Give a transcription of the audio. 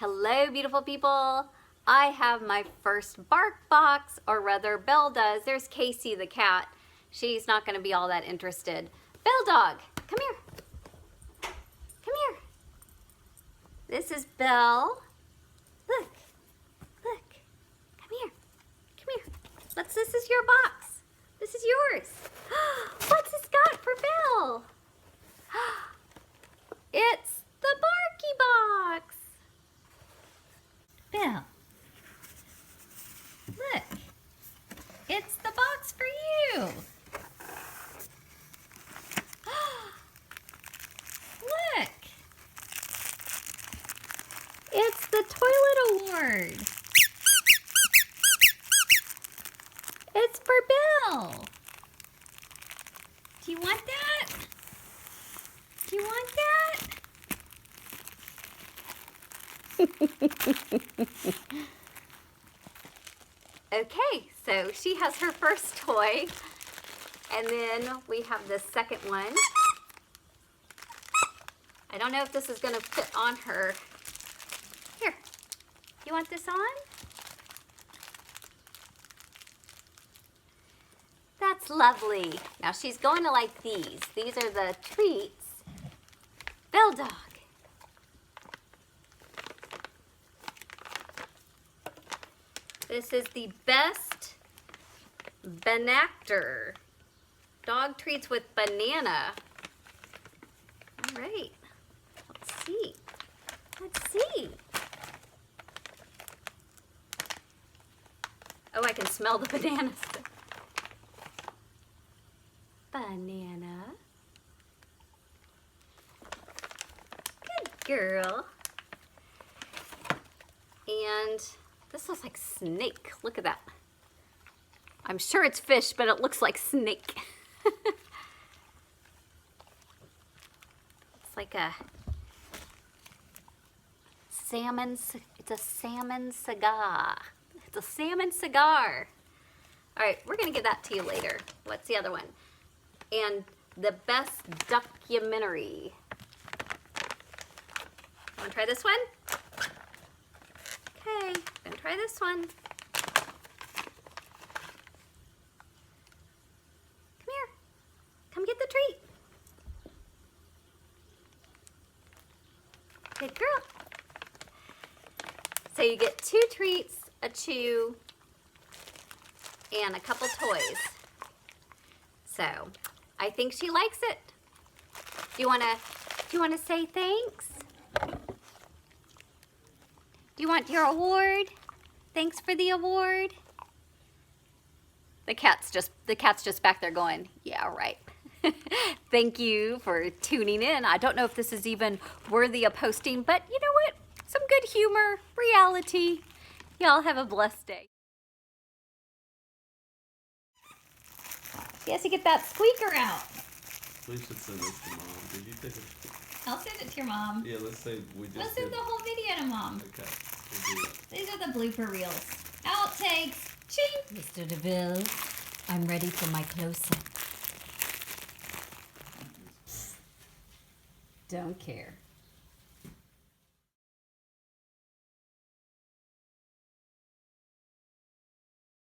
Hello, beautiful people. I have my first bark box, or rather Belle does. There's Casey the cat. She's not going to be all that interested. Belle dog, come here. Come here. This is Belle. Look. Look. Come here. Come here. This is your box. This is yours. What's this got for Belle? It's the Barky box. Belle, look, it's the box for you. Look, it's the toilet award. It's for Belle. Do you want that? Do you want that? Okay, so she has her first toy, and then we have the second one. I don't know if this is going to fit on her. Here, you want this on? That's lovely. Now she's going to like these. These are the treats. Belle dog. This is the best Banactor. Dog treats with banana. All right, let's see. Let's see. Oh, I can smell the bananas. Banana. Good girl. And this looks like snake. Look at that. I'm sure it's fish, but it looks like snake. It's like a salmon. It's a salmon cigar. It's a salmon cigar. All right, we're gonna give that to you later. What's the other one? And the best documentary. Wanna try this one? Okay, gonna try this one. Come here. Come get the treat. Good girl. So you get 2 treats, a chew, and a couple toys. So I think she likes it. Do you wanna say thanks? Do you want your award? Thanks for the award. The cat's just back there going, yeah, right. Thank you for tuning in. I don't know if this is even worthy of posting, but you know what? Some good humor, reality. Y'all have a blessed day. Yes, you get that squeaker out. Please should send this to Mom. Did you take a... I'll send it to your mom. Yeah, let's say we just Let's send the whole video to Mom. Okay, we'll do that. These are the blooper reels. Outtakes. Ching. Mr. DeVille, I'm ready for my close-up. Don't care.